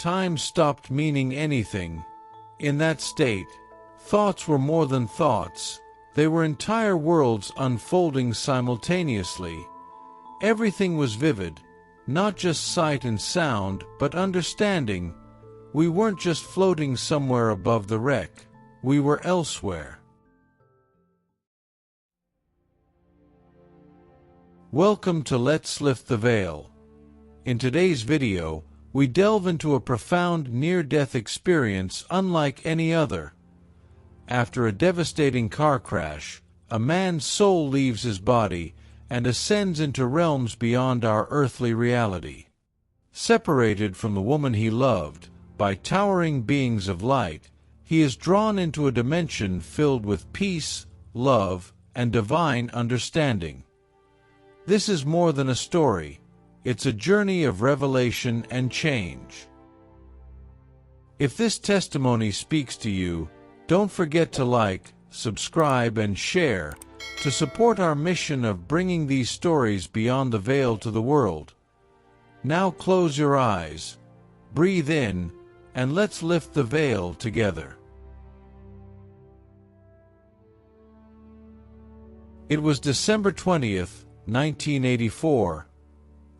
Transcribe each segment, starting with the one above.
time stopped meaning anything. In that state, thoughts were more than thoughts. They were entire worlds unfolding simultaneously. Everything was vivid, not just sight and sound, but understanding. We weren't just floating somewhere above the wreck. We were elsewhere. Welcome to Let's Lift the Veil. In today's video, we delve into a profound near-death experience unlike any other. After a devastating car crash, a man's soul leaves his body and ascends into realms beyond our earthly reality. Separated from the woman he loved by towering beings of light, he is drawn into a dimension filled with peace, love, and divine understanding. This is more than a story. It's a journey of revelation and change. If this testimony speaks to you, don't forget to like, subscribe, and share to support our mission of bringing these stories beyond the veil to the world. Now close your eyes, breathe in, and let's lift the veil together. It was December 20th, 1984.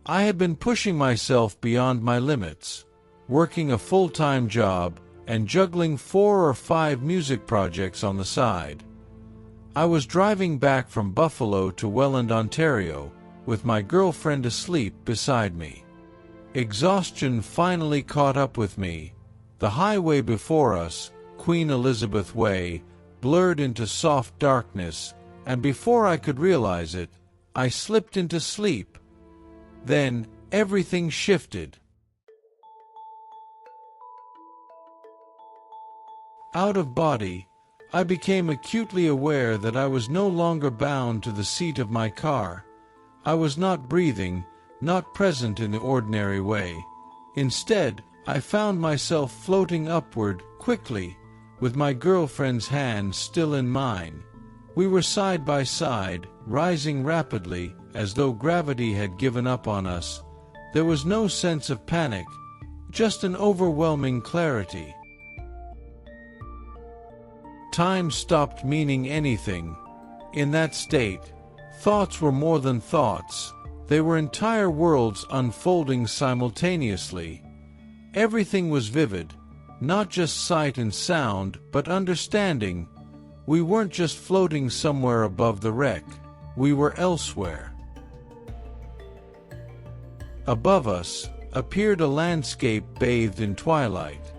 I had been pushing myself beyond my limits, working a full-time job and juggling 4 or 5 music projects on the side. I was driving back from Buffalo to Welland, Ontario, with my girlfriend asleep beside me. Exhaustion finally caught up with me. The highway before us, Queen Elizabeth Way, blurred into soft darkness, and before I could realize it, I slipped into sleep. Then, everything shifted. Out of body, I became acutely aware that I was no longer bound to the seat of my car. I was not breathing, not present in the ordinary way. Instead, I found myself floating upward, quickly, with my girlfriend's hand still in mine. We were side by side, rising rapidly, as though gravity had given up on us. There was no sense of panic, just an overwhelming clarity. Time stopped meaning anything. In that state, thoughts were more than thoughts. They were entire worlds unfolding simultaneously. Everything was vivid, not just sight and sound, but understanding. We weren't just floating somewhere above the wreck. We were elsewhere. Above us appeared a landscape bathed in twilight.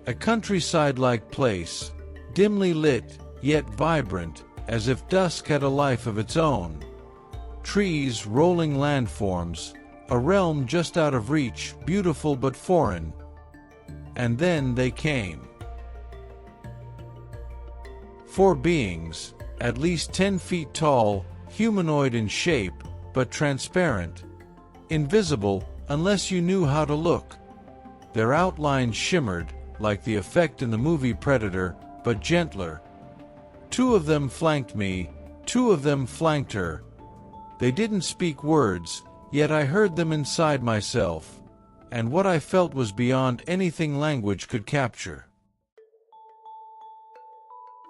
A countryside-like place, dimly lit, yet vibrant, as if dusk had a life of its own. Trees, rolling landforms, a realm just out of reach, beautiful but foreign. And then they came. 4 beings, at least 10 feet tall, humanoid in shape, but transparent. Invisible, unless you knew how to look. Their outlines shimmered, like the effect in the movie Predator, but gentler. 2 of them flanked me, 2 of them flanked her. They didn't speak words, yet I heard them inside myself, and what I felt was beyond anything language could capture.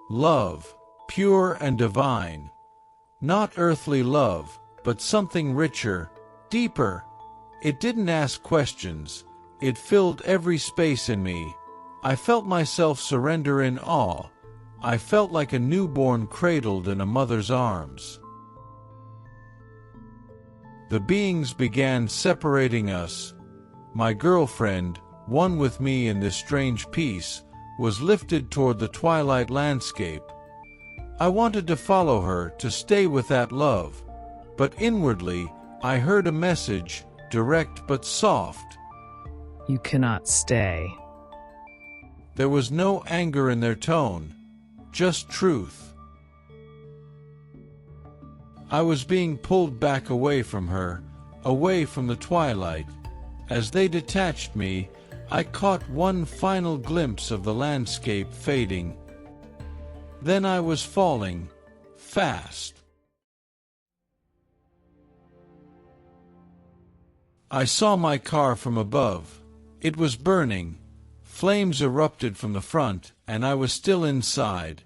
Love, pure and divine. Not earthly love, but something richer, deeper. It didn't ask questions. It filled every space in me. I felt myself surrender in awe. I felt like a newborn cradled in a mother's arms. The beings began separating us. My girlfriend, one with me in this strange peace, was lifted toward the twilight landscape. I wanted to follow her, to stay with that love. But inwardly, I heard a message, direct but soft. You cannot stay. There was no anger in their tone, just truth. I was being pulled back away from her, away from the twilight. As they detached me, I caught one final glimpse of the landscape fading. Then I was falling, fast. I saw my car from above. It was burning. Flames erupted from the front, and I was still inside.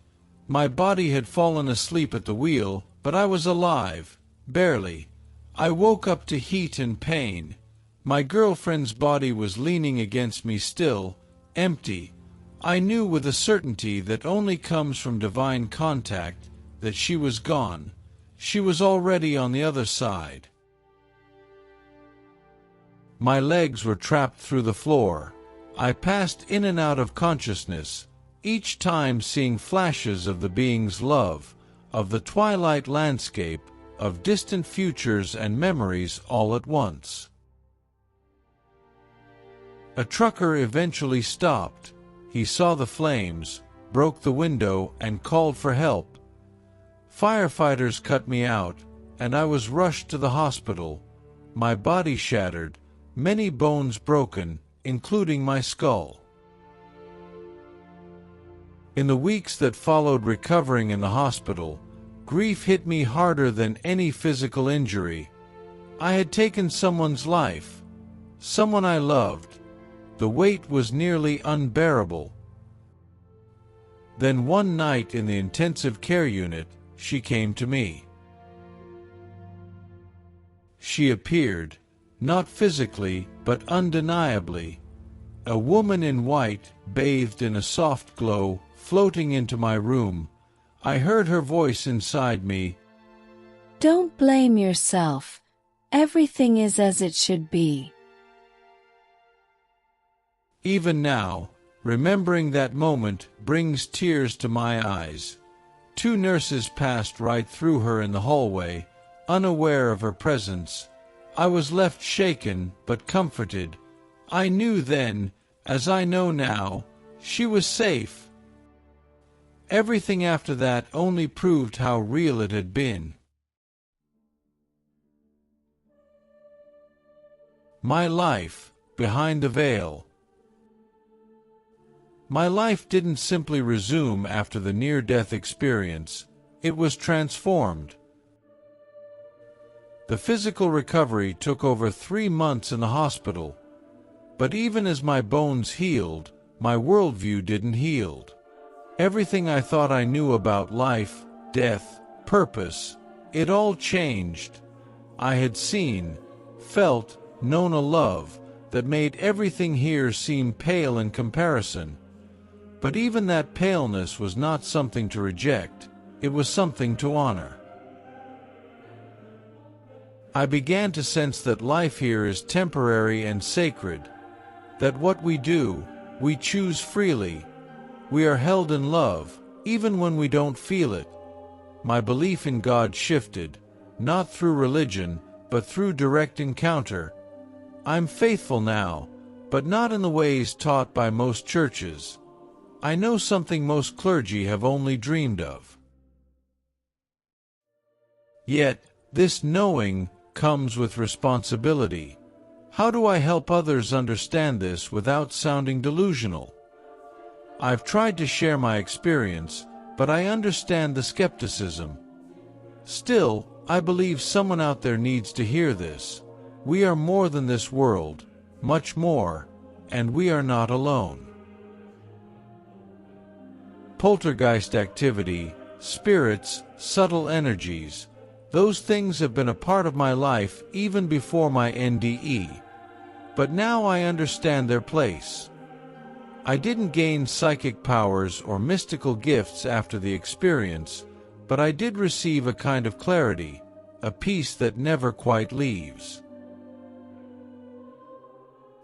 My body had fallen asleep at the wheel, but I was alive. Barely. I woke up to heat and pain. My girlfriend's body was leaning against me still, empty. I knew with a certainty that only comes from divine contact that she was gone. She was already on the other side. My legs were trapped through the floor. I passed in and out of consciousness, each time seeing flashes of the being's love, of the twilight landscape, of distant futures and memories all at once. A trucker eventually stopped. He saw the flames, broke the window, and called for help. Firefighters cut me out, and I was rushed to the hospital. My body shattered, many bones broken, including my skull. In the weeks that followed recovering in the hospital, grief hit me harder than any physical injury. I had taken someone's life, someone I loved. The weight was nearly unbearable. Then one night in the intensive care unit, she came to me. She appeared, not physically, but undeniably. A woman in white, bathed in a soft glow, floating into my room. I heard her voice inside me. Don't blame yourself. Everything is as it should be. Even now, remembering that moment brings tears to my eyes. 2 nurses passed right through her in the hallway, unaware of her presence. I was left shaken but comforted. I knew then, as I know now, she was safe. Everything after that only proved how real it had been. My life, behind the veil. My life didn't simply resume after the near-death experience. It was transformed. The physical recovery took over 3 months in the hospital. But even as my bones healed, my worldview didn't heal. Everything I thought I knew about life, death, purpose, it all changed. I had seen, felt, known a love that made everything here seem pale in comparison. But even that paleness was not something to reject, it was something to honor. I began to sense that life here is temporary and sacred, that what we do, we choose freely. We are held in love, even when we don't feel it. My belief in God shifted, not through religion, but through direct encounter. I'm faithful now, but not in the ways taught by most churches. I know something most clergy have only dreamed of. Yet, this knowing comes with responsibility. How do I help others understand this without sounding delusional? I've tried to share my experience, but I understand the skepticism. Still, I believe someone out there needs to hear this. We are more than this world, much more, and we are not alone. Poltergeist activity, spirits, subtle energies, those things have been a part of my life even before my NDE. But now I understand their place. I didn't gain psychic powers or mystical gifts after the experience, but I did receive a kind of clarity, a peace that never quite leaves.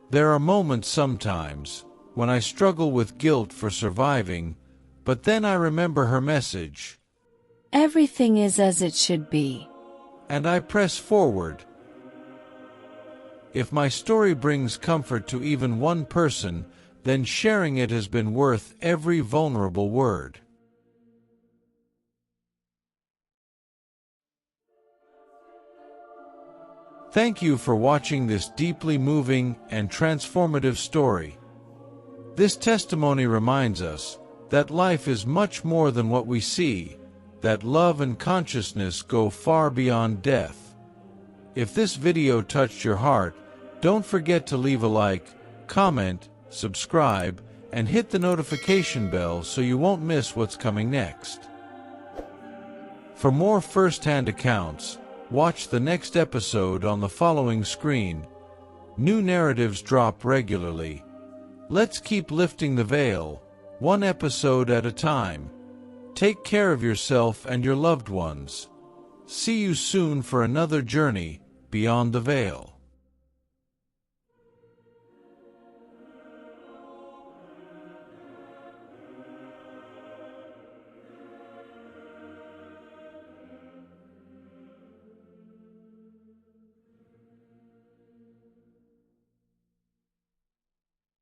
There are moments sometimes when I struggle with guilt for surviving, but then I remember her message. Everything is as it should be. And I press forward. If my story brings comfort to even one person, then sharing it has been worth every vulnerable word. Thank you for watching this deeply moving and transformative story. This testimony reminds us that life is much more than what we see, that love and consciousness go far beyond death. If this video touched your heart, don't forget to leave a like, comment, subscribe, and hit the notification bell so you won't miss what's coming next. For more first-hand accounts, watch the next episode on the following screen. New narratives drop regularly. Let's keep lifting the veil, one episode at a time. Take care of yourself and your loved ones. See you soon for another journey beyond the veil.